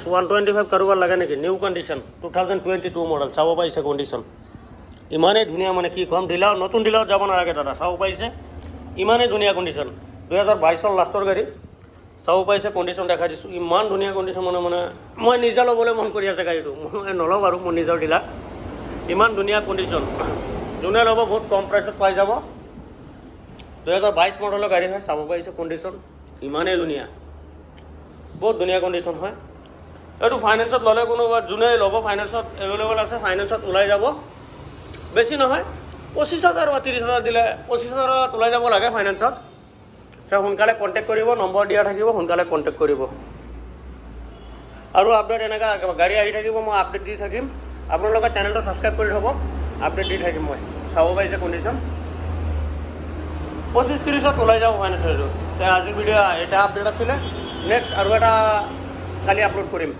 125 কাৰোবাৰ লাগে নেকি? নিউ কণ্ডিশ্যন 2022 মডেল চাব পাৰিছে কণ্ডিশ্যন ইমানেই ধুনীয়া, মানে কি ক'ম, ডিলাৰ নতুন ডিলাৰত যাব নালাগে দাদা, চাব পাৰিছে ইমানেই ধুনীয়া কণ্ডিশ্যন। 2022 লাষ্টৰ গাড়ী, চাব পাৰিছে কণ্ডিশ্যন দেখাই দিছোঁ, ইমান ধুনীয়া কণ্ডিশ্যন, মানে মই নিজে ল'বলৈ মন কৰি আছে গাড়ীটো, মই নলওঁ বাৰু, মোৰ নিজৰ ডিলাৰ, ইমান ধুনীয়া কণ্ডিশ্যন, যোনে ল'ব বহুত কম প্ৰাইচত পাই যাব। 2022 মডেলৰ গাড়ী হয়, চাব পাৰিছে কণ্ডিশ্যন ইমানেই ধুনীয়া, বহুত ধুনীয়া কণ্ডিশ্যন হয়। এইটো ফাইনেন্সত ল'লে কোনোবা যোনে ল'ব ফাইনেন্সত এভেইলেবল আছে, ফাইনেন্সত ওলাই যাব, বেছি নহয় 25,000 বা 30,000 দিলে 25,000 ওলাই যাব লাগে ফাইনেন্সত। সোনকালে কণ্টেক্ট কৰিব, নম্বৰ দিয়া থাকিব, সোনকালে কণ্টেক্ট কৰিব। আৰু আপডেট এনেকুৱা গাড়ী আহি থাকিব, মই আপডেট দি থাকিম, আপোনালোকে চেনেলটো ছাবস্ক্ৰাইব কৰি থ'ব, আপডেট দি থাকিম মই। চাব পাৰিছে কণ্ডিশ্যন 25-30 ওলাই যাব ফাইনেন্সৰ। আজিৰ ভিডিঅ' এটা আপডেট আছিলে, নেক্সট আৰু এটা কালি আপলোড কৰিম।